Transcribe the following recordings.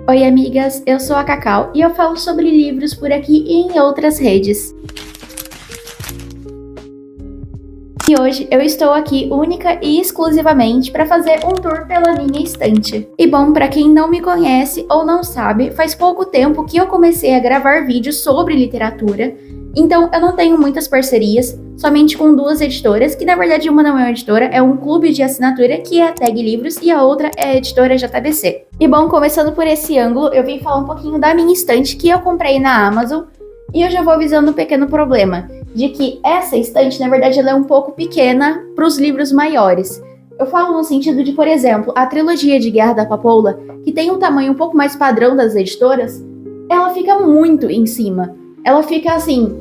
Oi, amigas, eu sou a Cacau e eu falo sobre livros por aqui e em outras redes. E hoje eu estou aqui única e exclusivamente para fazer um tour pela minha estante. E bom, para quem não me conhece ou não sabe, faz pouco tempo que eu comecei a gravar vídeos sobre literatura, então eu não tenho muitas parcerias, somente com duas editoras, que na verdade uma não é uma editora, é um clube de assinatura que é a Tag Livros e a outra é a editora JBC. E bom, começando por esse ângulo, eu vim falar um pouquinho da minha estante que eu comprei na Amazon e eu já vou avisando um pequeno problema, de que essa estante, na verdade, ela é um pouco pequena para os livros maiores. Eu falo no sentido de, por exemplo, a trilogia de Guerra da Papoula, que tem um tamanho um pouco mais padrão das editoras, ela fica muito em cima. Ela fica assim,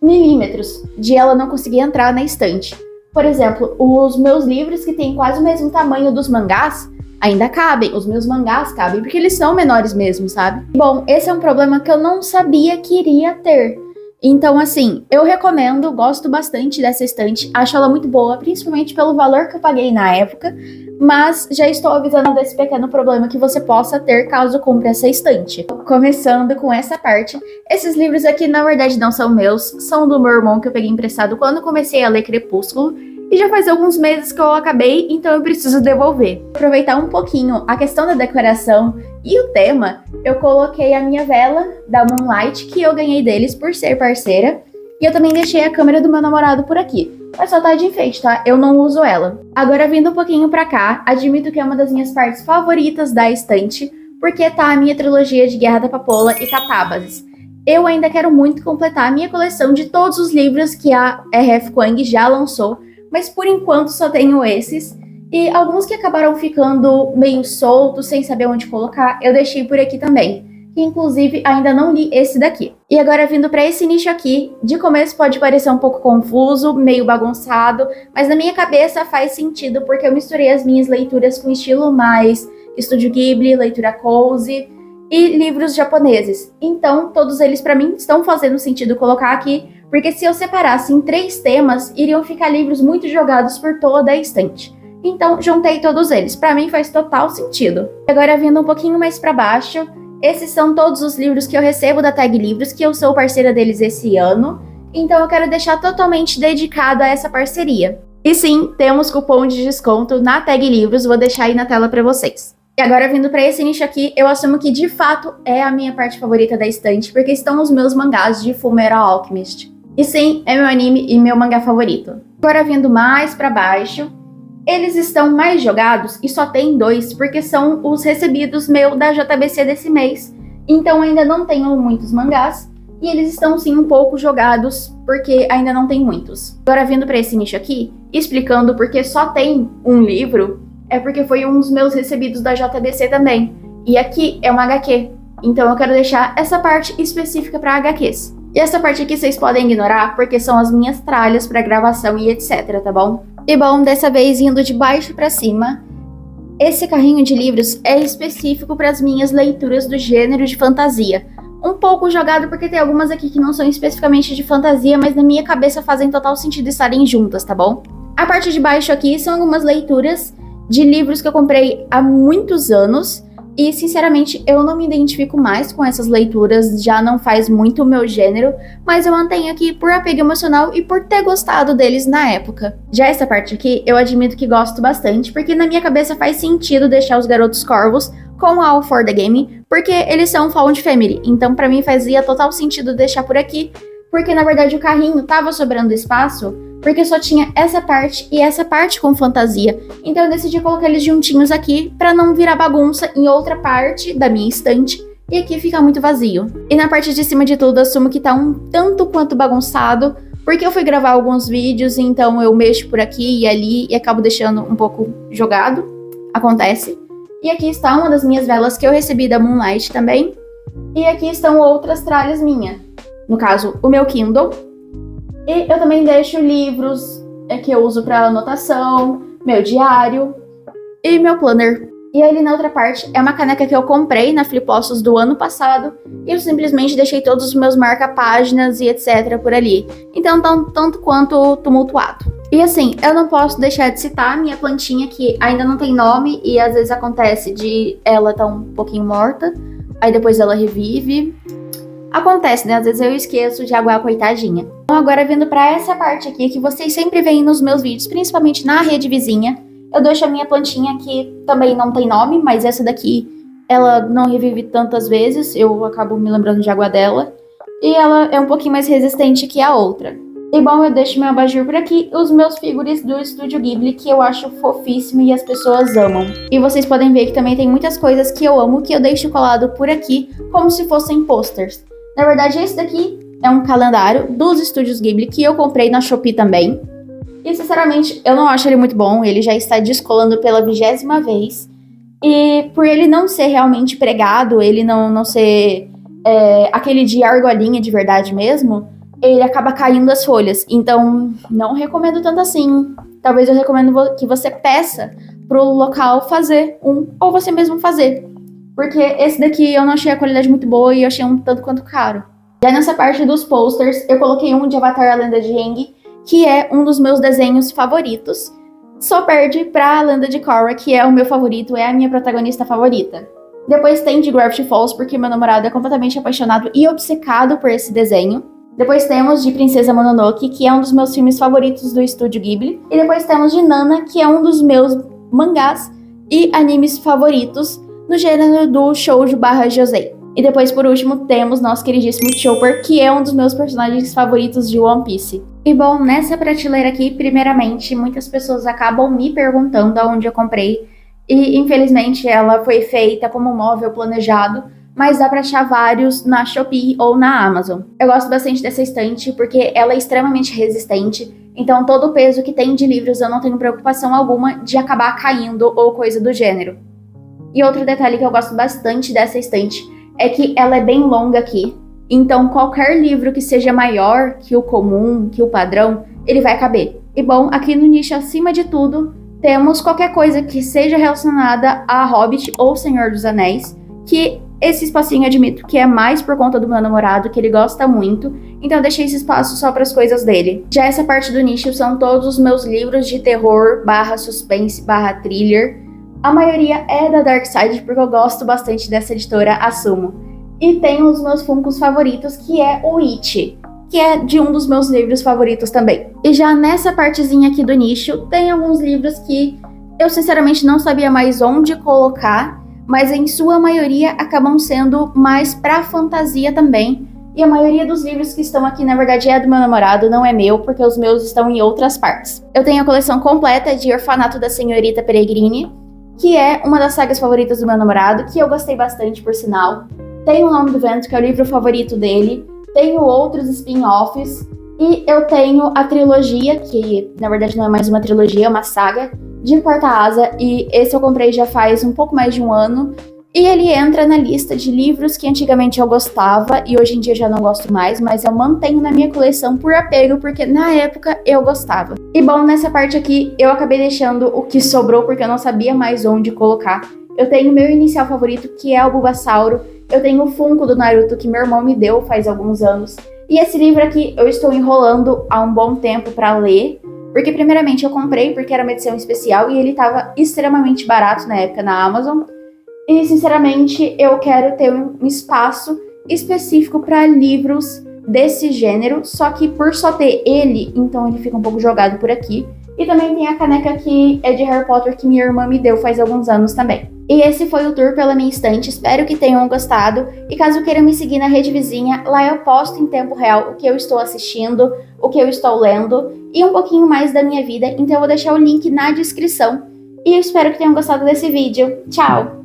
milímetros de ela não conseguir entrar na estante. Por exemplo, os meus livros que têm quase o mesmo tamanho dos mangás, ainda cabem, os meus mangás cabem, porque eles são menores mesmo, sabe? Bom, esse é um problema que eu não sabia que iria ter. Então, assim, eu recomendo, gosto bastante dessa estante, acho ela muito boa, principalmente pelo valor que eu paguei na época, mas já estou avisando desse pequeno problema que você possa ter caso compre essa estante. Começando com essa parte, esses livros aqui na verdade não são meus, são do meu irmão que eu peguei emprestado quando comecei a ler Crepúsculo, e já faz alguns meses que eu acabei, então eu preciso devolver. Aproveitar um pouquinho a questão da decoração e o tema, eu coloquei a minha vela da Moonlight, que eu ganhei deles por ser parceira, e eu também deixei a câmera do meu namorado por aqui. Mas só tá de enfeite, tá? Eu não uso ela. Agora, vindo um pouquinho pra cá, admito que é uma das minhas partes favoritas da estante, porque tá a minha trilogia de Guerra da Papoula e Catábases. Eu ainda quero muito completar a minha coleção de todos os livros que a R.F. Kuang já lançou, mas por enquanto só tenho esses. E alguns que acabaram ficando meio soltos, sem saber onde colocar, eu deixei por aqui também. Que inclusive ainda não li esse daqui. E agora vindo para esse nicho aqui, de começo pode parecer um pouco confuso, meio bagunçado, mas na minha cabeça faz sentido porque eu misturei as minhas leituras com estilo mais Estúdio Ghibli, leitura cozy e livros japoneses. Então todos eles para mim estão fazendo sentido colocar aqui, porque se eu separasse em 3 temas, iriam ficar livros muito jogados por toda a estante. Então, juntei todos eles. Para mim faz total sentido. Agora, vindo um pouquinho mais para baixo, esses são todos os livros que eu recebo da Tag Livros, que eu sou parceira deles esse ano. Então, eu quero deixar totalmente dedicado a essa parceria. E sim, temos cupom de desconto na Tag Livros, vou deixar aí na tela para vocês. E agora, vindo para esse nicho aqui, eu assumo que de fato é a minha parte favorita da estante, porque estão os meus mangás de Fullmetal Alchemist. E sim, é meu anime e meu mangá favorito. Agora, vindo mais para baixo, eles estão mais jogados e só tem 2, porque são os recebidos meu da JBC desse mês. Então ainda não tenho muitos mangás e eles estão sim um pouco jogados porque ainda não tem muitos. Agora vindo para esse nicho aqui, explicando porque só tem um livro, é porque foi um dos meus recebidos da JBC também. E aqui é uma HQ, então eu quero deixar essa parte específica para HQs. E essa parte aqui vocês podem ignorar porque são as minhas tralhas para gravação e etc, tá bom? E bom, dessa vez indo de baixo para cima, esse carrinho de livros é específico para as minhas leituras do gênero de fantasia. Um pouco jogado porque tem algumas aqui que não são especificamente de fantasia, mas na minha cabeça fazem total sentido estarem juntas, tá bom? A parte de baixo aqui são algumas leituras de livros que eu comprei há muitos anos e, sinceramente, eu não me identifico mais com essas leituras, já não faz muito o meu gênero, mas eu mantenho aqui por apego emocional e por ter gostado deles na época. Já essa parte aqui, eu admito que gosto bastante, porque na minha cabeça faz sentido deixar os Garotos Corvos com All for the Game, porque eles são Found Family, então pra mim fazia total sentido deixar por aqui, porque na verdade o carrinho tava sobrando espaço, porque só tinha essa parte e essa parte com fantasia. Então eu decidi colocar eles juntinhos aqui pra não virar bagunça em outra parte da minha estante e aqui fica muito vazio. E na parte de cima de tudo, assumo que tá um tanto quanto bagunçado, porque eu fui gravar alguns vídeos, então eu mexo por aqui e ali e acabo deixando um pouco jogado. Acontece. E aqui está uma das minhas velas que eu recebi da Moonlight também. E aqui estão outras tralhas minhas. No caso, o meu Kindle. E eu também deixo livros que eu uso para anotação, meu diário e meu planner. E ali na outra parte é uma caneca que eu comprei na Flipostos do ano passado e eu simplesmente deixei todos os meus marca-páginas e etc por ali. Então tanto quanto tumultuado. E assim, eu não posso deixar de citar a minha plantinha que ainda não tem nome e às vezes acontece de ela tá um pouquinho morta, aí depois ela revive. Acontece, né? Às vezes eu esqueço de aguar a coitadinha. Então agora vindo pra essa parte aqui, que vocês sempre veem nos meus vídeos, principalmente na rede vizinha, eu deixo a minha plantinha que também não tem nome, mas essa daqui, ela não revive tantas vezes, eu acabo me lembrando de aguar dela. E ela é um pouquinho mais resistente que a outra. E bom, eu deixo meu abajur por aqui, os meus figures do Estúdio Ghibli, que eu acho fofíssimo e as pessoas amam. E vocês podem ver que também tem muitas coisas que eu amo, que eu deixo colado por aqui, como se fossem posters. Na verdade, esse daqui é um calendário dos Estúdios Ghibli, que eu comprei na Shopee também. E, sinceramente, eu não acho ele muito bom, ele já está descolando pela 20ª vez. E por ele não ser realmente pregado, ele não ser aquele de argolinha de verdade mesmo, ele acaba caindo as folhas. Então, não recomendo tanto assim. Talvez eu recomendo que você peça pro local fazer um, ou você mesmo fazer. Porque esse daqui eu não achei a qualidade muito boa e eu achei um tanto quanto caro. Já nessa parte dos posters, eu coloquei um de Avatar A Lenda de Aang, que é um dos meus desenhos favoritos. Só perde pra Lenda de Korra, que é o meu favorito, é a minha protagonista favorita. Depois tem de Gravity Falls, porque meu namorado é completamente apaixonado e obcecado por esse desenho. Depois temos de Princesa Mononoke, que é um dos meus filmes favoritos do Estúdio Ghibli. E depois temos de Nana, que é um dos meus mangás e animes favoritos no gênero do shoujo / josei. E depois, por último, temos nosso queridíssimo Chopper, que é um dos meus personagens favoritos de One Piece. E bom, nessa prateleira aqui, primeiramente, muitas pessoas acabam me perguntando aonde eu comprei. E infelizmente ela foi feita como móvel planejado, mas dá pra achar vários na Shopee ou na Amazon. Eu gosto bastante dessa estante porque ela é extremamente resistente, então todo o peso que tem de livros eu não tenho preocupação alguma de acabar caindo ou coisa do gênero. E outro detalhe que eu gosto bastante dessa estante é que ela é bem longa aqui, então qualquer livro que seja maior que o comum, que o padrão, ele vai caber. E bom, aqui no nicho acima de tudo, temos qualquer coisa que seja relacionada a Hobbit ou Senhor dos Anéis, que esse espacinho eu admito que é mais por conta do meu namorado, que ele gosta muito, então eu deixei esse espaço só para as coisas dele. Já essa parte do nicho são todos os meus livros de terror, / suspense, / thriller. A maioria é da Dark Side, porque eu gosto bastante dessa editora, assumo. E tenho os meus Funkos favoritos, que é o It, que é de um dos meus livros favoritos também. E já nessa partezinha aqui do nicho, tem alguns livros que eu sinceramente não sabia mais onde colocar, mas em sua maioria acabam sendo mais pra fantasia também. E a maioria dos livros que estão aqui, na verdade, é do meu namorado, não é meu, porque os meus estão em outras partes. Eu tenho a coleção completa de Orfanato da Senhorita Peregrine, que é uma das sagas favoritas do meu namorado, que eu gostei bastante, por sinal. Tenho O Nome do Vento, que é o livro favorito dele. Tenho outros spin-offs. E eu tenho a trilogia, que na verdade não é mais uma trilogia, é uma saga, de Porta-Asa. E esse eu comprei já faz um pouco mais de um ano. E ele entra na lista de livros que antigamente eu gostava e hoje em dia já não gosto mais, mas eu mantenho na minha coleção por apego, porque na época eu gostava. E bom, nessa parte aqui eu acabei deixando o que sobrou porque eu não sabia mais onde colocar. Eu tenho meu inicial favorito, que é o Bulbasauro. Eu tenho o Funko do Naruto, que meu irmão me deu faz alguns anos. E esse livro aqui eu estou enrolando há um bom tempo para ler, porque primeiramente eu comprei porque era uma edição especial e ele estava extremamente barato na época na Amazon. E, sinceramente, eu quero ter um espaço específico para livros desse gênero, só que por só ter ele, então ele fica um pouco jogado por aqui. E também tem a caneca que é de Harry Potter, que minha irmã me deu faz alguns anos também. E esse foi o tour pela minha estante, espero que tenham gostado. E caso queiram me seguir na rede vizinha, lá eu posto em tempo real o que eu estou assistindo, o que eu estou lendo e um pouquinho mais da minha vida, então eu vou deixar o link na descrição. E eu espero que tenham gostado desse vídeo. Tchau!